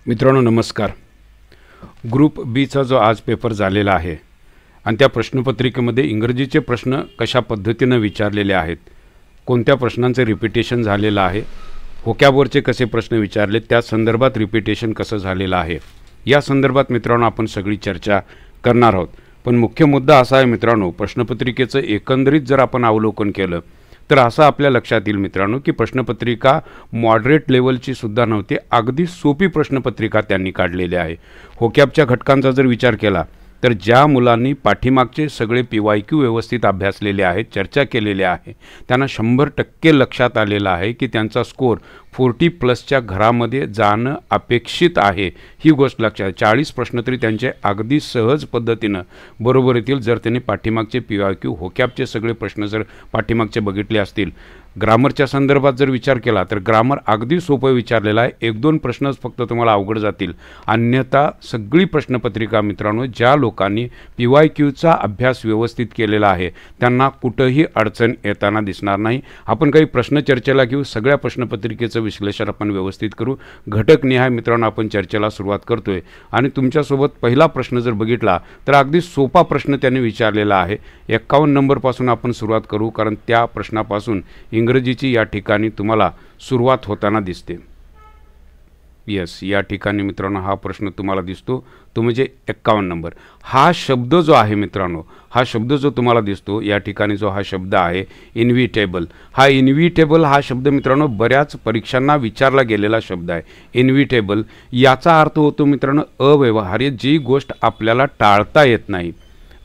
मित्रांनो नमस्कार. ग्रुप बीचा जो आज पेपर झालेला आहे आणि त्या प्रश्नपत्रिकेमध्ये इंग्रजीचे प्रश्न कशा पद्धतीने विचारलेले आहेत, कोणत्या प्रश्नांचे रिपीटेशन झालेलं आहे, व्होकॅबवरचे कसे प्रश्न विचारले, त्या संदर्भात रिपीटेशन कसं झालेलं आहे, या संदर्भात मित्रांनो आपण सगळी चर्चा करणार आहोत. पण मुख्य मुद्दा असा आहे मित्रांनो, प्रश्नपत्रिकेचं एकंदरीत जर आपण अवलोकन केलं तर असं आपल्या लक्षात येईल मित्रांनो की प्रश्नपत्रिका मॉडरेट लेवलची सुद्धा नव्हती, अगदी सोपी प्रश्नपत्रिका त्यांनी काढलेली आहे. व्होकॅबच्या घटकांचा जर विचार केला तर ज्या मुलांनी पाठीमागचे सगळे PYQ व्यवस्थित अभ्यासलेले आहेत, चर्चा केलेले आहे, त्यांना 100% लक्षात आलेलं आहे की त्यांचा स्कोर 40+ घरामध्ये जाणं अपेक्षित आहे. ही गोष्ट लक्षात, 40 प्रश्न तरी त्यांचे अगदी सहज पद्धतीनं बरोबर येतील जर त्यांनी पाठीमागचे PYQ व्होकॅबचे सगळे प्रश्न जर पाठीमागचे बघितले असतील. ग्रामरच्या संदर्भात जर विचार केला तर ग्रामर अगदी सोपं विचारलेलं आहे, 1-2 प्रश्नच फक्त तुम्हाला अवघड जातील. अन्यथा सगळी प्रश्नपत्रिका मित्रांनो ज्या लोकांनी PYQचा अभ्यास व्यवस्थित केलेला आहे त्यांना कुठंही अडचण येताना दिसणार नाही. आपण काही प्रश्न चर्चेला घेऊ, सगळ्या प्रश्नपत्रिकेचं विश्लेषण आपण व्यवस्थित करू. घटकनिहाय मित्रांनो आपण चर्चेला सुरुवात करतोय आणि तुमच्यासोबत पहिला प्रश्न जर बघितला तर अगदी सोपा प्रश्न त्यांनी विचारलेला आहे. 51 नंबरपासून आपण सुरुवात करू, कारण त्या प्रश्नापासून इंग्रजीची या ठिकाणी तुम्हाला सुरुवात होताना दिसते. यस, या ठिकाणी मित्रांनो हा प्रश्न तुम्हाला दिसतो, तो म्हणजे 51 नंबर. हा शब्द जो आहे मित्रांनो, हा शब्द जो तुम्हाला दिसतो या ठिकाणी, जो हा शब्द आहे इन्व्हिटेबल, हा इन्व्हिटेबल हा शब्द मित्रांनो बऱ्याच परीक्षांना विचारला गेलेला शब्द आहे. इन्व्हिटेबल याचा अर्थ होतो मित्रांनो अव्यवहार्य, जी गोष्ट आपल्याला टाळता येत नाही,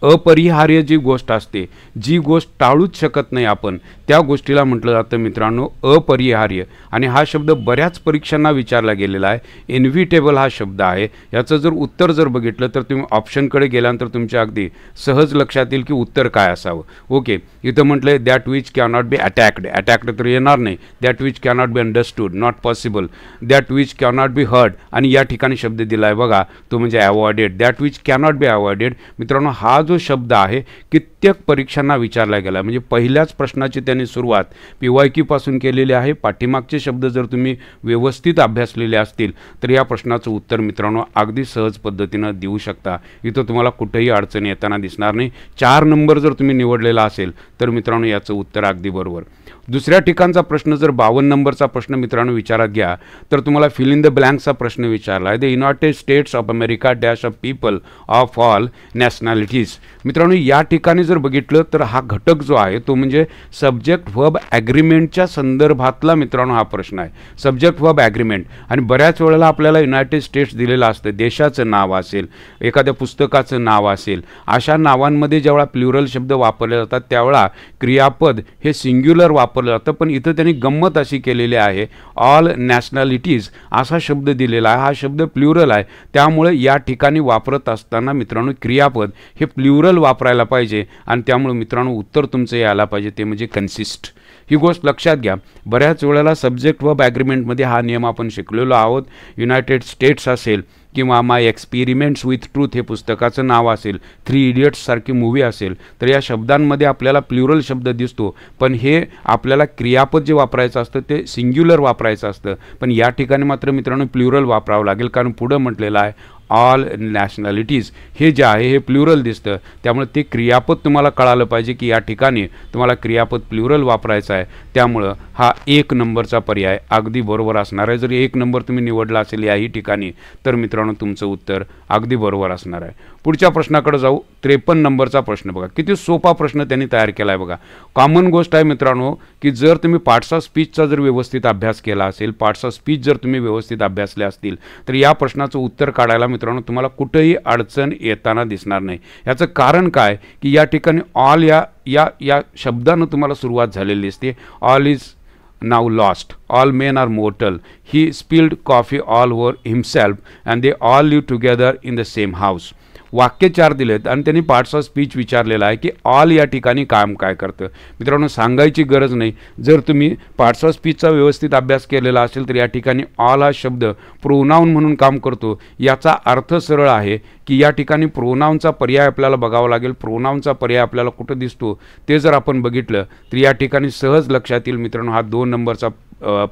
अपरिहार्य जी गोष्ट असते, जी गोष्ट टाळूच शकत नाही आपण, त्या गोष्टीला म्हटलं जातं मित्रांनो अपरिहार्य. आणि हा शब्द बऱ्याच परीक्षांना विचारला गेलेला आहे. इन्व्हिटेबल हा शब्द आहे, याचं जर उत्तर जर बघितलं तर तुम्ही ऑप्शनकडे गेल्यानंतर तुमच्या अगदी सहज लक्षात येईल की उत्तर काय असावं. ओके, इथं म्हटलं आहे that which cannot be attacked, attacked तर येणार नाही. That which cannot be understood, not possible. That which cannot be heard, आणि या ठिकाणी शब्द दिला आहे बघा, तो म्हणजे avoided. That which cannot be avoided. मित्रांनो हा जो शब्द आहे कित्येक परीक्षांना विचारला गेला, म्हणजे पहिल्याच प्रश्नाची त्यांनी सुरुवात PYQ पासून केलेली आहे. पाठीमागचे शब्द जर तुम्ही व्यवस्थित अभ्यासलेले असतील तर या प्रश्नाचं उत्तर मित्रांनो अगदी सहज पद्धतीनं देऊ शकता. इथं तुम्हाला कुठेही अडचण येताना दिसणार नाही. 4 नंबर जर तुम्ही निवडलेला असेल तर मित्रांनो याचं उत्तर अगदी बरोबर. दुसऱ्या ठिकाणचा प्रश्न जर 52 नंबरचा प्रश्न मित्रांनो विचारात घ्या तर तुम्हाला फिल इन द ब्लँकचा प्रश्न विचारला आहे. The United States of America dash of people of all nationalities. मित्रांनो या ठिकाणी जर बघितलं तर हा घटक जो आहे तो म्हणजे सब्जेक्ट वर्ब ॲग्रीमेंटच्या संदर्भातला मित्रांनो हा प्रश्न आहे. सब्जेक्ट वर्ब ॲग्रीमेंट, आणि बऱ्याच वेळेला आपल्याला युनायटेड स्टेट्स दिलेलं असतं, देशाचं नाव असेल, एखाद्या पुस्तकाचं नाव असेल, अशा नावांमध्ये जेव्हा प्लुरल शब्द वापरले जातात त्यावेळा क्रियापद हे सिंग्युलर वापरलं जातं. पण इथं त्यांनी गंमत अशी केलेली आहे, ऑल नॅशनॅलिटीज असा शब्द दिलेला आहे, हा शब्द प्लुरल आहे. त्यामुळे या ठिकाणी वापरत असताना मित्रांनो क्रियापद हे प्लुरल वापरायला पाहिजे, आणि त्यामुळे मित्रांनो उत्तर तुमचं यायला पाहिजे ते म्हणजे कन्सिस्ट. ही गोष्ट लक्षात घ्या. बऱ्याच वेळेला सब्जेक्ट वर्ब ॲग्रीमेंटमध्ये हा नियम आपण शिकलेलो आहोत. युनायटेड स्टेट्स असेल किंवा माय एक्सपेरिमेंट्स विथ ट्रूथ हे पुस्तकाचं नाव असेल, 3 इडियट्स सारखी मूवी असेल, तर या शब्दांमध्ये आपल्याला प्लुरल शब्द दिसतो, पण हे आपल्याला क्रियापद जे वापरायचं असतं ते सिंग्युलर वापरायचं असतं. पण या ठिकाणी मात्र मित्रांनो प्लुरल वापरावं लागेल, कारण पुढं म्हटलेलं आहे ऑल नॅशनॅलिटीज, हे जे आहे हे प्लुरल दिसतं. त्यामुळे ते क्रियापद तुम्हाला कळालं पाहिजे की या ठिकाणी तुम्हाला क्रियापद प्लुरल वापरायचं आहे. त्यामुळं हा 1 नंबरचा पर्याय अगदी बरोबर असणार आहे. जर 1 नंबर तुम्ही निवडला असेल याही ठिकाणी तर मित्रांनो तुमचं उत्तर अगदी बरोबर असणार आहे. पुढच्या प्रश्नाकडे जाऊ. 53 नंबरचा प्रश्न बघा, किती सोपा प्रश्न त्यांनी तयार केला आहे बघा. कॉमन गोष्ट आहे मित्रांनो की जर तुम्ही पार्ट्स ऑफ स्पीचचा जर व्यवस्थित अभ्यास केला असेल, पार्ट्स ऑफ स्पीच जर तुम्ही व्यवस्थित अभ्यासले असतील तर या प्रश्नाचं उत्तर काढायला मित्रांनो तुम्हाला कुठेही अडचण येताना दिसणार नाही. याचं कारण काय की या ठिकाणी ऑल या शब्दानं तुम्हाला सुरुवात झालेली दिसते. All is now lost, all men are mortal, he spilled coffee all over himself and they all live together in the same house. वाक्य 4 दिलेत आणि त्यांनी पार्ट्स ऑफ स्पीच विचारलेला आहे की ऑल या ठिकाणी काम काय करतं. मित्रांनो, सांगायची गरज नाही. जर तुम्ही पार्ट्स ऑफ स्पीचचा व्यवस्थित अभ्यास केलेला असेल तर या ठिकाणी ऑल हा शब्द प्रोनाऊन म्हणून काम करतो. याचा अर्थ सरळ आहे की या ठिकाणी प्रोनाऊनचा पर्याय आपल्याला बघावा लागेल. प्रोनाऊनचा पर्याय आपल्याला कुठं दिसतो ते जर आपण बघितलं तर या ठिकाणी सहज लक्षात येईल मित्रांनो, हा 2 नंबरचा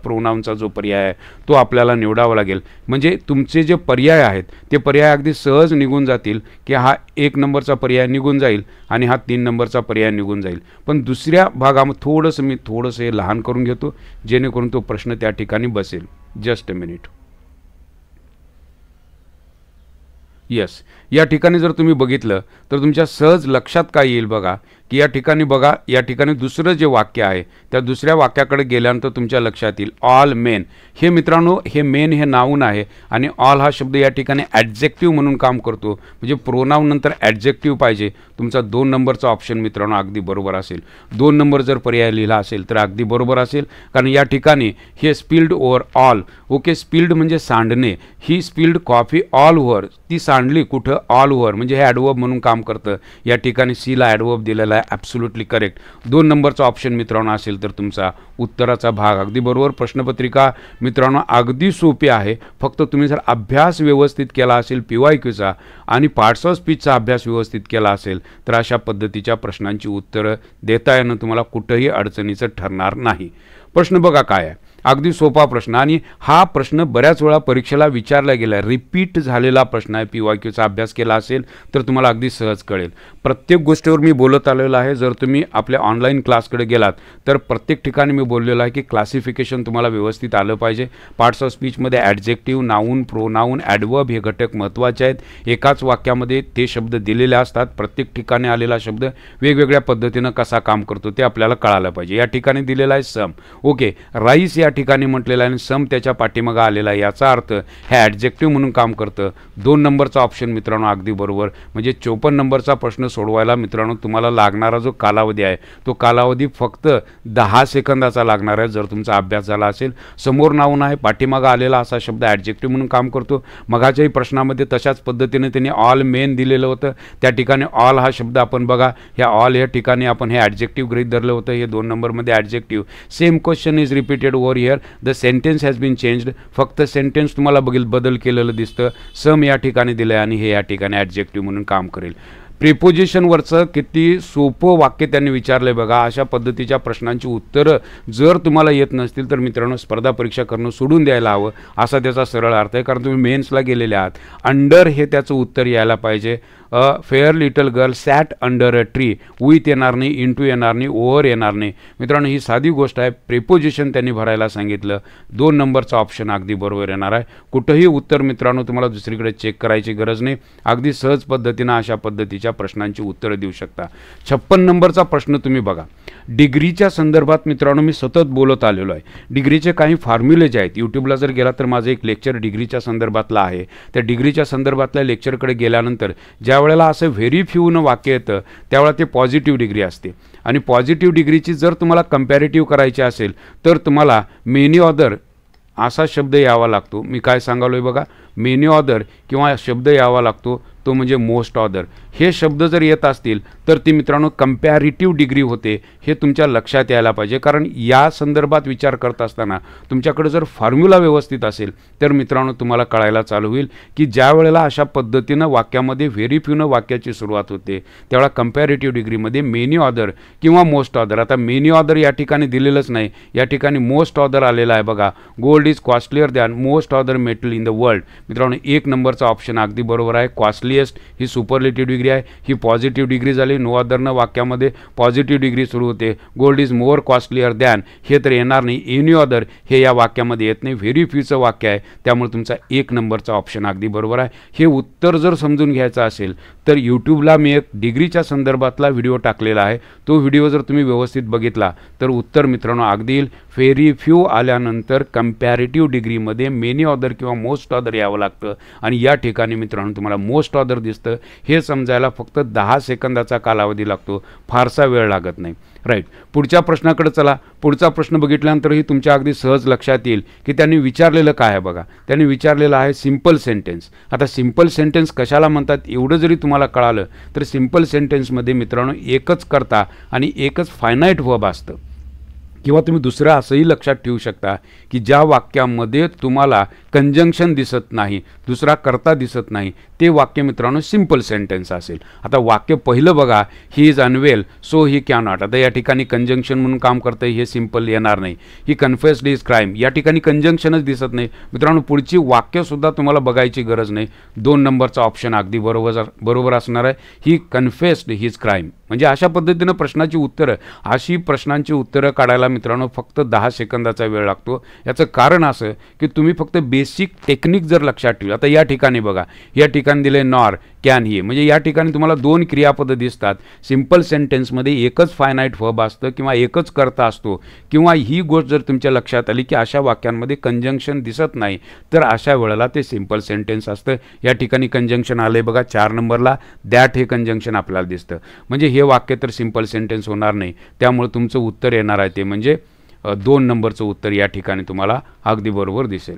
प्रोनाऊनचा जो पर्याय आहे तो आपल्याला निवडावा लागेल. म्हणजे तुमचे जे पर्याय आहेत ते पर्याय अगदी सहज निघून जातील की हा 1 नंबरचा पर्याय निघून जाईल आणि हा 3 नंबरचा पर्याय निघून जाईल. पण दुसऱ्या भागामध्ये मी थोडंसं हे लहान करून घेतो जेणेकरून तो प्रश्न त्या ठिकाणी बसेल. Just a minute. यस, या ठिकाणी जर तुम्ही बघितलं तर तुमच्या सहज लक्षात काय येईल बघा की या ठिकाणी बघा, या ठिकाणी दुसरं जे वाक्य आहे त्या दुसऱ्या वाक्याकडे गेल्यानंतर तुमच्या लक्षात येईल ऑल मेन. हे मित्रांनो, हे मेन हे नाऊन आहे आणि ऑल हा शब्द या ठिकाणी ॲडजेक्टिव्ह म्हणून काम करतो. म्हणजे प्रोनाऊन नंतर ॲडजेक्टिव्ह पाहिजे. तुमचा 2 नंबरचा ऑप्शन मित्रांनो अगदी बरोबर असेल. 2 नंबर जर पर्याय लिहिला असेल तर अगदी बरोबर असेल, कारण या ठिकाणी हे spilled over all. Okay, spilled म्हणजे सांडणे. ही स्पिल्ड कॉफी ऑल ओव्हर, ती सांडली कुठं? All over. म्हणजे हे ॲडवर्ब म्हणून काम करतं. या ठिकाणी सीला ॲडवर्ब दिलेला आहे. Absolutely correct. 2 नंबरचा ऑप्शन मित्रांनो असेल तर तुमचा उत्तराचा भाग अगदी बरोबर. प्रश्नपत्रिका मित्रांनो अगदी सोपी आहे. फक्त तुम्ही जर अभ्यास व्यवस्थित केला असेल PYQचा आणि पार्ट्स ऑफ स्पीचचा अभ्यास व्यवस्थित केला असेल तर अशा पद्धतीच्या प्रश्नांची उत्तरं देता येणं तुम्हाला कुठंही अडचणीचं ठरणार नाही. प्रश्न बघा काय आहे, अगदी सोपा प्रश्न आणि हा प्रश्न बऱ्याच वेळा परीक्षेला विचारला गेला आहे. रिपीट झालेला प्रश्न आहे. PYQचा अभ्यास केला असेल तर तुम्हाला अगदी सहज कळेल. प्रत्येक गोष्टीवर मी बोलत आलेलो आहे. जर तुम्ही आपल्या ऑनलाईन क्लासकडे गेलात तर प्रत्येक ठिकाणी मी बोललेलो आहे की क्लासिफिकेशन तुम्हाला व्यवस्थित आलं पाहिजे. पार्ट्स ऑफ स्पीचमध्ये ॲडजेक्टिव्ह, नाऊन, प्रोनाऊन, ॲडवर्ब हे घटक महत्त्वाचे आहेत. एकाच वाक्यामध्ये ते शब्द दिलेले असतात. प्रत्येक ठिकाणी आलेला शब्द वेगवेगळ्या पद्धतीनं कसा काम करतो ते आपल्याला कळालं पाहिजे. या ठिकाणी दिलेला आहे सम. ओके, राईस या ठिकाणी म्हटलेलं आहे आणि सम त्याच्या पाठीमागं आलेला आहे. याचा अर्थ हे ॲडजेक्टिव्ह म्हणून काम करतं. 2 नंबरचा ऑप्शन मित्रांनो अगदी बरोबर. म्हणजे 54 नंबरचा प्रश्न सोडवायला मित्रांनो तुम्हाला लागणारा जो कालावधी आहे तो कालावधी फक्त 10 सेकंदाचा लागणार आहे जर तुमचा अभ्यास झाला असेल. समोर नाऊन आहे, पाठीमागं आलेला असा शब्द ॲडजेक्टिव्ह म्हणून काम करतो. मगाच्याही प्रश्नामध्ये तशाच पद्धतीने त्यांनी ऑल मेन दिलेलं होतं. त्या ठिकाणी ऑल हा शब्द आपण बघा, ह्या ऑल या ठिकाणी आपण हे ॲडजेक्टिव्ह गृहीत धरलं होतं. हे 2 नंबरमध्ये adjective. Same question is repeated over here. The sentence has been changed. फक्त सेंटेन्स तुम्हाला बदल केलेलं दिसतं. सम या ठिकाणी दिलं आहे आणि हे या ठिकाणी ॲडजेक्टिव्ह म्हणून काम करेल. प्रिपोजिशनवरचं किती सोपं वाक्य त्यांनी विचारलं आहे बघा. अशा पद्धतीच्या प्रश्नांची उत्तरं जर तुम्हाला येत नसतील तर मित्रांनो स्पर्धा परीक्षा करणं सोडून द्यायला हवं असा त्याचा सरळ अर्थ आहे. कारण तुम्ही मेन्सला गेलेले आहात. अंडर हे त्याचं उत्तर यायला पाहिजे. A fair little girl sat under a tree. With येणार नाही, इंटू येणार नाही, ओव्हर येणार नाही. मित्रांनो ही साधी गोष्ट आहे. प्रिपोजिशन त्यांनी भरायला सांगितलं. 2 नंबरचा ऑप्शन अगदी बरोबर येणार आहे. कुठंही उत्तर मित्रांनो तुम्हाला दुसरीकडे चेक करायची गरज नाही. अगदी सहज पद्धतीनं अशा पद्धतीच्या प्रश्नांची उत्तरं देऊ शकता. 56 नंबरचा प्रश्न तुम्ही बघा. डिग्रीच्या संदर्भात मित्रांनो मी सतत बोलत आलेलो आहे. डिग्रीचे काही फॉर्म्युले जे आहेत, यूट्यूबला जर गेला तर माझं एक लेक्चर डिग्रीच्या संदर्भातलं आहे. त्या डिग्रीच्या संदर्भातल्या लेक्चरकडे गेल्यानंतर ज्या वेळेला असं व्हेरी फ्यूनं वाक्य येतं त्यावेळेला ते पॉझिटिव्ह डिग्री असते. आणि पॉझिटिव्ह डिग्रीची जर तुम्हाला कंपॅरेटिव्ह करायची असेल तर तुम्हाला मेनी ऑदर असा शब्द यावा लागतो. मी काय सांगालो आहे बघा, मेनी ऑदर किंवा शब्द यावा लागतो तो म्हणजे मोस्ट ऑदर. हे शब्द जर येत असतील तर ती मित्रांनो कंपॅरेटिव्ह डिग्री होते. हे तुमच्या लक्षात यायला पाहिजे. कारण या संदर्भात विचार करत असताना तुमच्याकडे जर फॉर्म्युला व्यवस्थित असेल तर मित्रांनो तुम्हाला कळायला चालू होईल की ज्या वेळेला अशा पद्धतीनं वाक्यामध्ये व्हेरी फ्यूनं वाक्याची सुरुवात होते त्यावेळेला कंपॅरेटिव्ह डिग्रीमध्ये मेनी ऑदर किंवा मोस्ट ऑदर. आता मेनी ऑदर या ठिकाणी दिलेलंच नाही, या ठिकाणी मोस्ट ऑदर आलेला आहे बघा. Gold is costlier than most other metal in the world. मित्रांनो 1 नंबरचा ऑप्शन अगदी बरोबर आहे. कॉस्टलिएस्ट ही सुपरलेटिव्ह डिग्री आहे. ही पॉझिटिव्ह डिग्री झाली. नो अदरनं वाक्यामध्ये पॉझिटिव्ह डिग्री सुरू होते. Gold is more costlier than हे तर येणार नाही. एनी ऑदर हे या वाक्यामध्ये येत नाही. व्हेरी फ्यूचं वाक्य आहे त्यामुळे तुमचा 1 नंबरचा ऑप्शन अगदी बरोबर आहे. हे उत्तर जर समजून घ्यायचं असेल तर यूट्यूबला मी एक डिग्रीच्या संदर्भातला व्हिडिओ टाकलेला आहे. तो व्हिडिओ जर तुम्ही व्यवस्थित बघितला तर उत्तर मित्रांनो अगदी येईल. व्हेरी फ्यू आल्यानंतर कंपॅरेटिव्ह डिग्रीमध्ये मेनी ऑदर किंवा मोस्ट ऑदर यावं लागतं आणि या ठिकाणी मित्रांनो तुम्हाला मोस्ट ऑदर दिसतं. हे समजायला फक्त 10 सेकंदाचा कालावधी लागतो, फारसा वेळ लागत नाही. राईट. पुढच्या प्रश्नाकडे चला. पुढचा प्रश्न बघितल्यानंतरही तुमच्या अगदी सहज लक्षात येईल की त्यांनी विचारलेलं काय आहे. बघा, त्यांनी विचारलेलं आहे सिम्पल सेंटेन्स. आता सिम्पल सेंटेन्स कशाला म्हणतात एवढं जरी तुम्हाला कळालं तर सिम्पल सेंटेन्समध्ये मित्रांनो एकच कर्ता आणि एकच फायनाईट वर्ब असतं. किंवा तुम्ही दुसरं असंही लक्षात ठेवू शकता की ज्या वाक्यामध्ये तुम्हाला कंजंक्शन दिसत नाही, दुसरा कर्ता दिसत नाही, ते वाक्य मित्रांनो सिम्पल सेंटेन्स असेल. आता वाक्य पहिलं बघा, he is unwell so he cannot. आता या ठिकाणी कंजंक्शन म्हणून काम करतं, हे सिम्पल येणार नाही. ही कन्फेस्ड हिज क्राईम, या ठिकाणी कंजंक्शनच दिसत नाही. मित्रांनो पुढची वाक्यसुद्धा तुम्हाला बघायची गरज नाही. 2 नंबरचा ऑप्शन अगदी बरोबर असणार आहे. ही कन्फेस्ड हिज क्राईम. म्हणजे अशा पद्धतीनं प्रश्नाची उत्तरं, अशी प्रश्नांची उत्तरं काढायला मित्रांनो फक्त 10 सेकंदाचा वेळ लागतो. याचं कारण असं की तुम्ही फक्त बेसिक टेक्निक जर लक्षात ठेवली. आता या ठिकाणी बघा, या ठिकाणी दिले नॉर, कॅन, ही. म्हणजे या ठिकाणी तुम्हाला 2 क्रियापदं दिसतात. सिम्पल सेंटेन्समध्ये एकच फायनाईट वर्ब असतं किंवा एकच कर्ता असतो. किंवा ही गोष्ट जर तुमच्या लक्षात आली की अशा वाक्यांमध्ये कंजंक्शन दिसत नाही तर अशा वेळेला ते सिम्पल सेंटेन्स असतं. या ठिकाणी कंजंक्शन आलं आहे बघा 4 नंबरला, दॅट हे कंजंक्शन आपल्याला दिसतं. म्हणजे हे वाक्य तर सिम्पल सेंटेन्स होणार नाही. त्यामुळे तुमचं उत्तर येणार आहे ते म्हणजे 2 नंबरचं उत्तर या ठिकाणी तुम्हाला अगदी बरोबर दिसेल.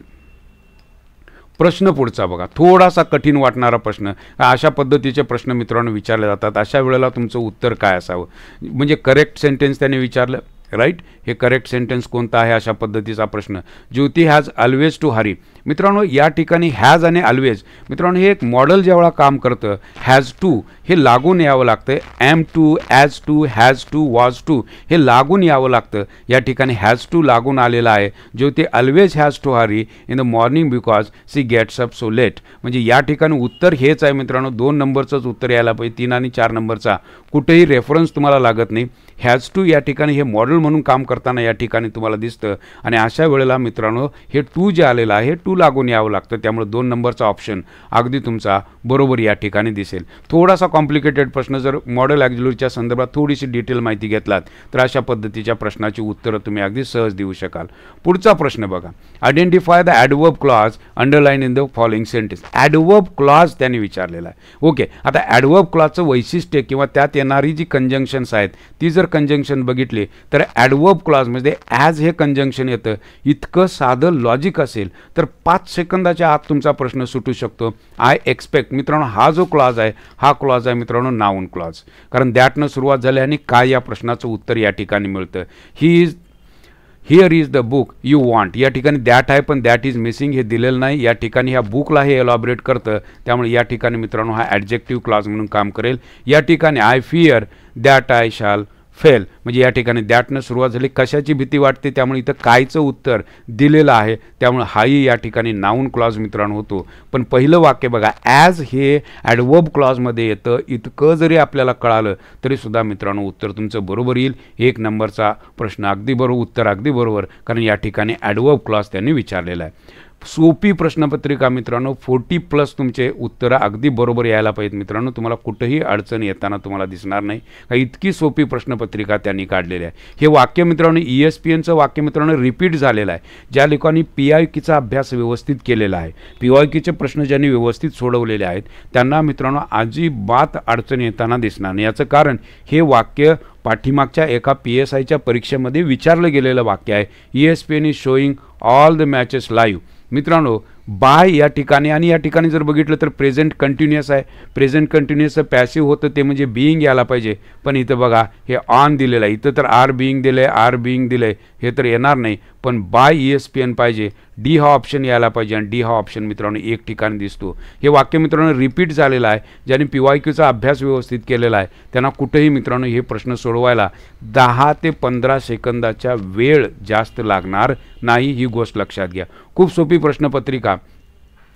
प्रश्न पुढचा बघा, थोडासा कठीण वाटणारा प्रश्न. अशा पद्धतीचे प्रश्न मित्रांनो विचारले जातात. अशा वेळेला तुमचं उत्तर काय असावं, म्हणजे करेक्ट सेंटेन्स त्याने विचारलं. राईट. हे करेक्ट सेंटेन्स कोणता आहे अशा पद्धतीचा प्रश्न. ज्योती हॅज ऑलवेज टू हरी. मित्रांनो या ठिकाणी हॅज आणि ऑलवेज मित्रांनो हे एक मॉडेल ज्यावेळा काम करतं, हॅज टू हे लागून यावं लागतं. Am to, as to, has to, was to हे लागून यावं लागतं. या ठिकाणी हॅज टू लागून आलेला आहे. Jyoti always has to hurry in the morning because she gets up so late. म्हणजे या ठिकाणी उत्तर हेच आहे मित्रांनो. 2 नंबरचंच उत्तर यायला पाहिजे. 3 आणि 4 नंबरचा कुठेही रेफरन्स तुम्हाला लागत नाही. हॅज टू या ठिकाणी हे मॉडेल म्हणून काम करताना या ठिकाणी तुम्हाला दिसतं. आणि अशा वेळेला मित्रांनो हे टू जे आलेलं आहे हे टू लागून यावं लागतं. त्यामुळे 2 नंबरचा ऑप्शन अगदी तुमचा बरोबर या ठिकाणी दिसेल. थोडासा कॉम्प्लिकेटेड प्रश्न, जर मॉडेल ॲक्झिलरीच्या संदर्भात थोडीशी डिटेल माहिती घेतलात तर अशा पद्धतीच्या प्रश्नाची उत्तरं तुम्ही अगदी सहज देऊ शकाल. पुढचा प्रश्न बघा, identify the adverb clause underline in the following sentence. Adverb clause त्यांनी विचारलेला आहे. ओके. आता ॲडवर्ब क्लॉजचं वैशिष्ट्य किंवा त्यात येणारी जी कंजंक्शन्स आहेत ती जर कंजंक्शन बघितली तर ॲडवर्ब क्लॉजमध्ये ॲज हे कंजंक्शन येतं. इतकं साधं लॉजिक असेल तर 5 सेकंदाच्या आत तुमचा प्रश्न सुटू शकतो. आय एक्सपेक्ट मित्रांनो हा जो क्लॉज आहे हा क्लॉज आहे मित्रांनो नाऊन क्लॉज. कारण दॅटनं सुरुवात झाली आणि काय या प्रश्नाचं उत्तर या ठिकाणी मिळतं. Here is the book you want. या ठिकाणी दॅट आहे पण दॅट इज मिसिंग हे दिलेलं नाही. या ठिकाणी ह्या बुकला हे एलॉबरेट करतं. त्यामुळे या ठिकाणी मित्रांनो हा ॲडजेक्टिव्ह क्लॉज म्हणून काम करेल. या ठिकाणी आय फिअर दॅट आय शाल फेल. म्हणजे या ठिकाणी दॅटनं सुरुवात झाली, कशाची भीती वाटते, त्यामुळे इथं कायचं उत्तर दिलेलं आहे. त्यामुळे हाही या ठिकाणी नाऊन क्लॉज मित्रांनो होतो. पण पहिलं वाक्य बघा, ॲज हे ॲडवर्ब क्लॉजमध्ये येतं. इतकं जरी आपल्याला कळालं तरीसुद्धा मित्रांनो उत्तर तुमचं बरोबर येईल. 1 नंबरचा प्रश्न अगदी बरोबर, उत्तर अगदी बरोबर, कारण या ठिकाणी ॲडवर्ब क्लॉज त्यांनी विचारलेला आहे. सोपी प्रश्नपत्रिका मित्रांनो, 40+ तुमचे उत्तरं अगदी बरोबर यायला पाहिजेत मित्रांनो. तुम्हाला कुठंही अडचण येताना तुम्हाला दिसणार नाही. इतकी सोपी प्रश्नपत्रिका त्यांनी काढलेली आहे. हे वाक्य मित्रांनो ESPNचं वाक्य मित्रांनो रिपीट झालेलं आहे. ज्या लोकांनी PIQचा अभ्यास व्यवस्थित केलेला आहे, PIQचे प्रश्न ज्यांनी व्यवस्थित सोडवलेले आहेत त्यांना मित्रांनो अजिबात अडचण येताना दिसणार नाही. याचं कारण हे वाक्य पाठीमागच्या एका PSIच्या परीक्षेमध्ये विचारलं गेलेलं वाक्य आहे. ESPN is showing all the matches live. मित्रांनो बाय या ठिकाणी आणि या ठिकाणी जर बघितलं तर प्रेझेंट कंटिन्युअस आहे. प्रेझेंट कंटिन्युअसचं पॅसिव्ह होतं ते म्हणजे बिईंग यायला पाहिजे, पण इथं बघा हे ऑन दिलेलं आहे. इथं तर आर बिईंग दिलं आहे, आर बिईंग दिलं आहे, हे तर येणार नाही. पण बाय ESPN पाहिजे. डी हा ऑप्शन यायला पाहिजे आणि डी हा ऑप्शन मित्रांनो एक ठिकाणी दिसतो. हे वाक्य मित्रांनो रिपीट झालेलं आहे. ज्यांनी PYQचा अभ्यास व्यवस्थित केलेला आहे त्यांना कुठेही मित्रांनो हे प्रश्न सोडवायला 10 ते 15 सेकंदाच्या वेळ जास्त लागणार नाही. ही गोष्ट लक्षात घ्या. खूप सोपी प्रश्नपत्रिका.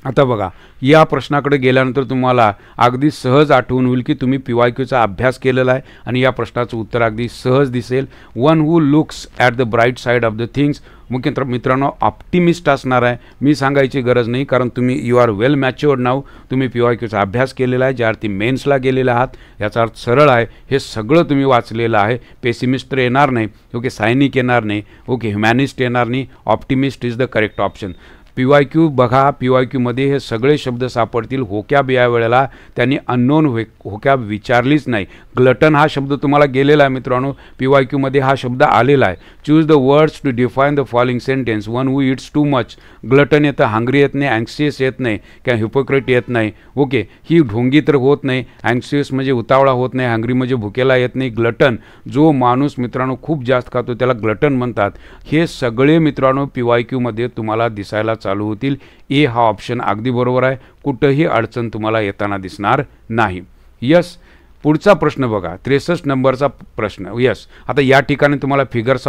आता बघा या प्रश्नाकडे गेल्यानंतर तुम्हाला अगदी सहज आठवून होईल की तुम्ही PYQचा अभ्यास केलेला आहे आणि या प्रश्नाचं उत्तर अगदी सहज दिसेल. One who looks at the bright side of the things. मुख्य मित्रांनो ऑप्टिमिस्ट असणार आहे. मी सांगायची गरज नाही कारण तुम्ही you are well matured now. तुम्ही PYQचा अभ्यास केलेला आहे, ज्या अर्थी मेन्सला गेलेला आहात. याचा अर्थ सरळ आहे, हे सगळं तुम्ही वाचलेलं आहे. पेसिमिस्ट येणार नाही, ओके, सायनिक येणार नाही, ओके, ह्युमॅनिस्ट येणार नाही. Optimist is the correct option. PYQ बघा, PYQमध्ये हे सगळे शब्द सापडतील. होकॅब या वेळेला त्यांनी अननोन होकॅब विचारलीच नाही. ग्लटन हा शब्द तुम्हाला गेलेला आहे मित्रांनो, PYQमध्ये हा शब्द आलेला आहे. Choose the words to define the following sentence. One who eats too much. Glutton येतं, हंग्री येत नाही, अँक्सियस येत नाही, किंवा हिपोक्रेट येत नाही. ओके, ही ढोंगी तर होत नाही. अँक्सियस म्हणजे उतावळा होत नाही, हंग्री म्हणजे भुकेला येत नाही. ग्लटन, जो माणूस मित्रांनो खूप जास्त खातो त्याला ग्लटन म्हणतात. हे सगळे मित्रांनो PYQमध्ये तुम्हाला दिसायला चालू होतील. ए हा ऑप्शन अगदी बरोबर आहे. कुठंही अडचण तुम्हाला येताना दिसणार नाही. यस. पुढचा प्रश्न बघा, 63 नंबरचा प्रश्न. यस. आता या ठिकाणी तुम्हाला फिगर्स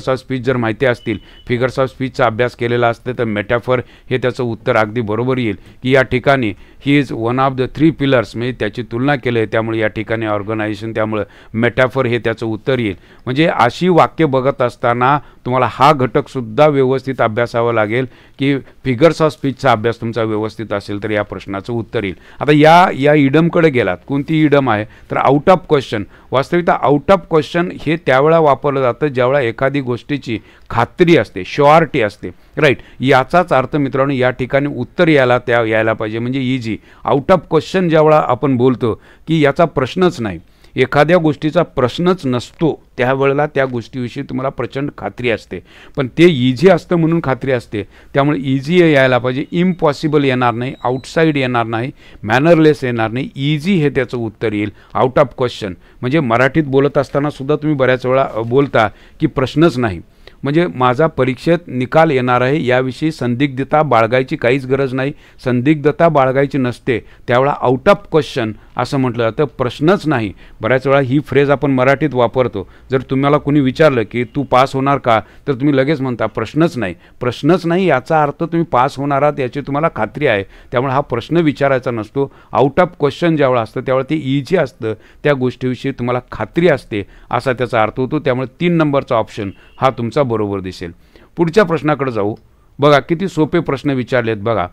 ऑफ स्पीच जर माहिती असतील, फिगर्स ऑफ स्पीचचा अभ्यास केलेला असते तर मेटाफर हे त्याचं उत्तर अगदी बरोबर येईल की या ठिकाणी he is one of the 3 pillars, म्हणजे त्याची तुलना केली आहे, त्यामुळे या ठिकाणी ऑर्गनायझेशन, त्यामुळे मेटाफर हे त्याचं उत्तर येईल. म्हणजे अशी वाक्य बघत असताना तुम्हाला हा घटकसुद्धा व्यवस्थित अभ्यासावा लागेल की फिगर्स ऑफ स्पीचचा अभ्यास तुमचा व्यवस्थित असेल तर या प्रश्नाचं उत्तर येईल. आता या इडमकडे गेलात, कोणती इडम आहे तर आउट ऑफ क्वेश्चन. वास्तविकता आउट ऑफ क्वेश्चन हे त्यावेळा वापरलं जातं ज्यावेळा एखादी गोष्टीची खात्री असते, श्युअरिटी असते, राईट. याचाच अर्थ मित्रांनो या ठिकाणी उत्तर यायला पाहिजे, म्हणजे इझी. आउट ऑफ क्वेश्चन ज्यावेळा आपण बोलतो की याचा प्रश्नच नाही, एखाद्या गोष्टीचा प्रश्नच नसतो, त्यावेळेला त्या गोष्टीविषयी तुम्हाला प्रचंड खात्री असते. पण ते इझी असतं म्हणून खात्री असते, त्यामुळे इझी यायला पाहिजे. इम्पॉसिबल येणार नाही, आउटसाईड येणार नाही, मॅनरलेस येणार नाही, इझी हे त्याचं उत्तर येईल. आउट ऑफ क्वेश्चन म्हणजे मराठीत बोलत असताना सुद्धा तुम्ही बऱ्याच वेळा बोलता की प्रश्नच नाही, म्हणजे माझा परीक्षेत निकाल येणार आहे याविषयी संदिग्धता बाळगायची काहीच गरज नाही, संदिग्धता बाळगायची नसते, त्यावेळा आउट ऑफ क्वेश्चन असं म्हटलं जातं, प्रश्नच नाही. बऱ्याच वेळा ही फ्रेज आपण मराठीत वापरतो. जर तुम्हाला कोणी विचारलं की तू पास होणार का, तर तुम्ही लगेच म्हणता प्रश्नच नाही. प्रश्नच नाही याचा अर्थ तुम्ही पास होणार आहात याची तुम्हाला खात्री आहे, त्यामुळे हा प्रश्न विचारायचा नसतो. आउट ऑफ क्वेश्चन ज्यावेळा असतं त्यावेळेला ते इझी असतं, त्या गोष्टीविषयी तुम्हाला खात्री असते असा त्याचा अर्थ होतो. त्यामुळे 3 नंबरचा ऑप्शन हा तुमचा बरोबर दिसेल. पुढच्या प्रश्नाकडे जाऊ. बघा किती सोपे प्रश्न विचारलेत. बघा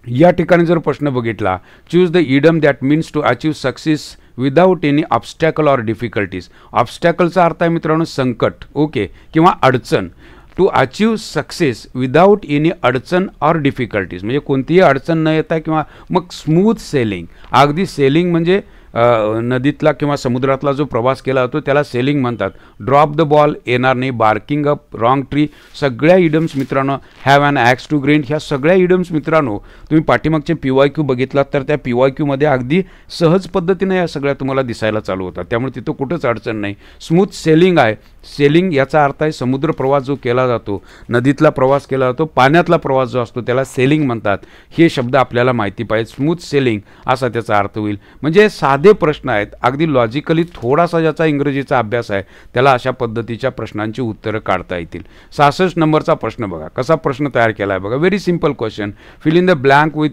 या ठिकाणी जर प्रश्न बघितला, choose the idiom that means to achieve success without any obstacle or difficulties. ऑब्स्टॅकलचा अर्थ आहे मित्रांनो संकट, ओके, किंवा अडचण. To achieve success without any अडचण ऑर डिफिकल्टीज म्हणजे कोणतीही अडचण न येता, किंवा मग स्मूथ सेलिंग. अगदी सेलिंग म्हणजे नदीतला किंवा समुद्रातला जो प्रवास केला जातो त्याला सेलिंग म्हणतात. ड्रॉप द बॉल येणार नाही, बार्किंग अप, रॉंग ट्री, सगळ्या इडम्स मित्रांनो. हॅव ॲन ॲक्स टू ग्रिंड, ह्या सगळ्या इडम्स मित्रांनो तुम्ही पाठीमागचे PYQ बघितलात तर त्या PYQमध्ये अगदी सहज पद्धतीने या सगळ्या तुम्हाला दिसायला चालू होतात, त्यामुळे तिथं कुठंच अडचण नाही. स्मूथ सेलिंग आहे, सेलिंग याचा अर्थ आहे समुद्र प्रवास जो केला जातो, नदीतला प्रवास केला जातो, पाण्यातला प्रवास जो असतो त्याला सेलिंग म्हणतात. हे शब्द आपल्याला माहिती पाहिजे. स्मूथ सेलिंग असा त्याचा अर्थ होईल. म्हणजे साधे प्रश्न आहेत, अगदी लॉजिकली थोडासा ज्याचा इंग्रजीचा अभ्यास आहे त्याला अशा पद्धतीच्या प्रश्नांची उत्तरं काढता येतील. 66 नंबरचा प्रश्न बघा, कसा प्रश्न तयार केला आहे बघा. Very simple question. Fill in the blank with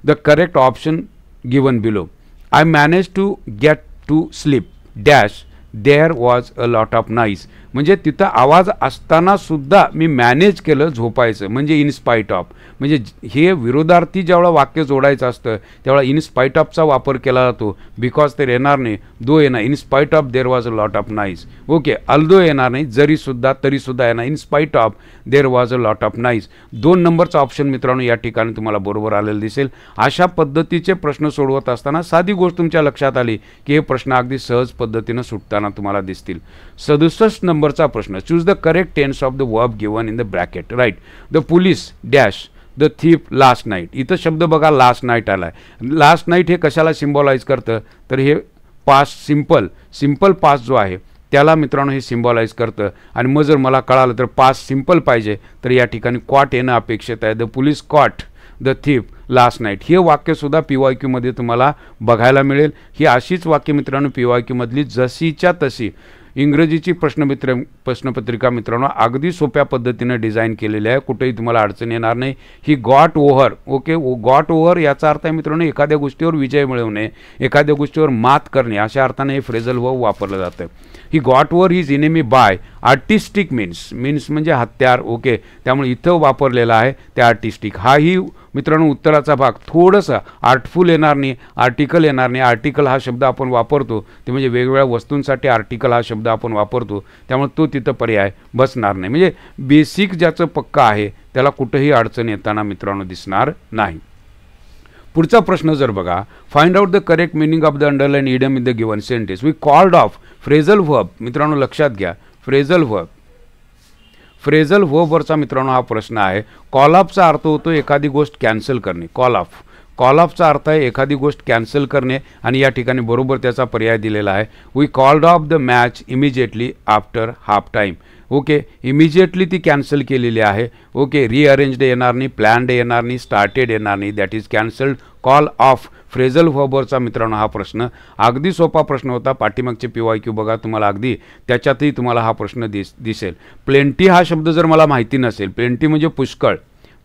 the correct option given below. I manage to get to sleep dash there was a lot of nice. म्हणजे तिथं आवाज असताना सुद्धा मी मॅनेज केलं झोपायचं, म्हणजे इन स्पाईट ऑफ. म्हणजे हे विरोधार्थी ज्यावेळा वाक्य जोडायचं असतं त्यावेळा इन स्पाईट ऑफचा वापर केला जातो. बिकॉज तर येणार नाही, दो येणार, in spite of there was a lot of nice. Okay, although येणार नाही, जरीसुद्धा तरीसुद्धा येणार, in spite of there was a lot of nice. 2 नंबरचा ऑप्शन मित्रांनो या ठिकाणी तुम्हाला बरोबर आलेलं दिसेल. अशा पद्धतीचे प्रश्न सोडवत असताना साधी गोष्ट तुमच्या लक्षात आली की हे प्रश्न अगदी सहज पद्धतीनं सुटताना तुम्हाला दिसतील. 67 नंबरचा प्रश्न. Choose the correct tense of the verb given in the bracket. Right. The police dash the thief last night. इथं शब्द बघा लास्ट नाईट आला आहे. लास्ट नाईट हे कशाला सिम्बॉलाइज करतं तर हे पास्ट सिम्पल पास्ट जो आहे त्याला मित्रांनो हे सिम्बॉलाइज करतं. आणि मग जर मला कळालं तर पास्ट सिम्पल पाहिजे तर या ठिकाणी कॉट येणं अपेक्षित आहे. The police caught the thief last night. हे वाक्यसुद्धा PYQमध्ये तुम्हाला बघायला मिळेल. ही अशीच वाक्य मित्रांनो PYQमधली जशीच्या तशी इंग्रजीची प्रश्नपत्रिका मित्रांनो अगदी सोप्या पद्धतीने डिझाईन केलेली आहे, कुठेही तुम्हाला अडचण येणार नाही. ही got over, okay, got over याचा अर्थ आहे मित्रांनो एखाद्या गोष्टीवर विजय मिळवणे, एखाद्या गोष्टीवर मात करणे, अशा अर्थाने हे फ्रेझल वर्ब वापरलं जातं. He got over his enemy by artistic means म्हणजे हत्यार, ओके, त्यामुळे इथं वापरलेला आहे त्या आर्टिस्टिक. हाही मित्रांनो उत्तराचा भाग थोडंसं आर्टफुल येणार नाही, आर्टिकल येणार नाही. आर्टिकल हा शब्द आपण वापरतो ते म्हणजे वेगवेगळ्या वस्तूंसाठी आर्टिकल हा शब्द आपण वापरतो, त्यामुळे तो तिथं पर्याय बसणार नाही. म्हणजे बेसिक ज्याचं पक्का आहे त्याला कुठेही अडचण येताना मित्रांनो दिसणार नाही. पुढचा प्रश्न जर बघा, find out the correct meaning of the underline idiom in the given sentence. We called off phrasal verb. मित्रांनो लक्षात घ्या, फ्रेझल व्हर्ब. फ्रेझल व्हर्बवरचा मित्रांनो हा प्रश्न आहे. कॉल ऑफचा अर्थ होतो एखादी गोष्ट कॅन्सल करणे. कॉल ऑफ, कॉल ऑफचा अर्थ आहे एखादी गोष्ट कॅन्सल करणे आणि या ठिकाणी बरोबर त्याचा पर्याय दिलेला आहे. We called off the match immediately after half time. Okay, immediately ती कॅन्सल केलेली आहे. ओके, रिअरेंज्ड येणार नाही, प्लॅन्ड येणार नाही, स्टार्टेड येणार नाही, that is cancelled. Call off phrasal व्हर्बवरचा मित्रांनो हा प्रश्न अगदी सोपा प्रश्न होता. पाठीमागचे PYQ बघा, तुम्हाला अगदी त्याच्यातही तुम्हाला हा प्रश्न दिसेल. प्लेंटी हा शब्द जर मला माहिती नसेल, प्लेंटी म्हणजे पुष्कळ,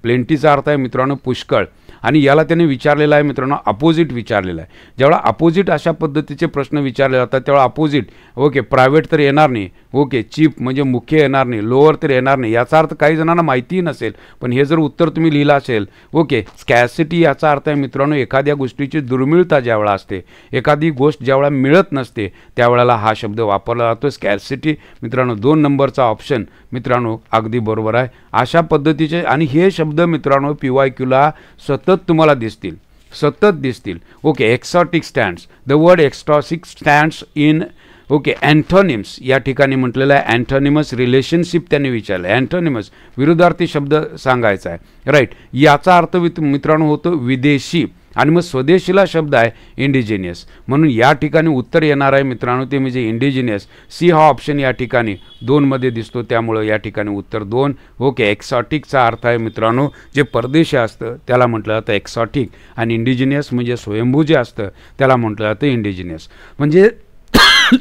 प्लेंटीचा अर्थ आहे मित्रांनो पुष्कळ, आणि याला त्याने विचारलेला आहे मित्रांनो अपोजिट विचारलेला आहे. जेव्हा अपोजिट अशा पद्धतीचे प्रश्न विचारले जातात तेव्हा अपोजिट, ओके, प्रायव्हेट तर येणार नाही, ओके, चीप म्हणजे मुख्य येणार नाही, लोअर तर येणार नाही. याचा अर्थ काही जणांना माहितीही नसेल, पण हे जर उत्तर तुम्ही लिहिलं असेल, ओके, स्कॅसिटी याचा अर्थ आहे मित्रांनो एखाद्या गोष्टीची दुर्मिळता ज्यावेळा असते, एखादी गोष्ट ज्यावेळा मिळत नसते त्यावेळेला हा शब्द वापरला जातो, स्कॅसिटी. मित्रांनो 2 नंबरचा ऑप्शन मित्रांनो अगदी बरोबर आहे. अशा पद्धतीचे, आणि हे शब्द मित्रांनो PYQला सतत तुम्हाला दिसतील, सतत दिसतील. Okay, exotic stands. The word exotic stands in, okay, antonyms या ठिकाणी म्हटलेलं आहे. अँथोनिमस रिलेशनशिप त्यांनी विचारलं. अँथोनिमस विरुद्धार्थी शब्द सांगायचा आहे, राईट. याचा अर्थ मित्रांनो होतो विदेशी, आणि मग स्वदेशीला शब्द आहे इंडिजिनियस. म्हणून या ठिकाणी उत्तर येणार आहे मित्रांनो ते म्हणजे इंडिजिनियस. सी हा ऑप्शन या ठिकाणी 2 मध्ये दिसतो, त्यामुळं या ठिकाणी उत्तर 2. ओके, एक्सॉटिकचा अर्थ आहे मित्रांनो जे परदेशी असतं त्याला म्हटलं जातं एक्सॉटिक, आणि इंडिजिनियस म्हणजे स्वयंभू जे असतं त्याला म्हटलं जातं इंडिजिनियस. म्हणजे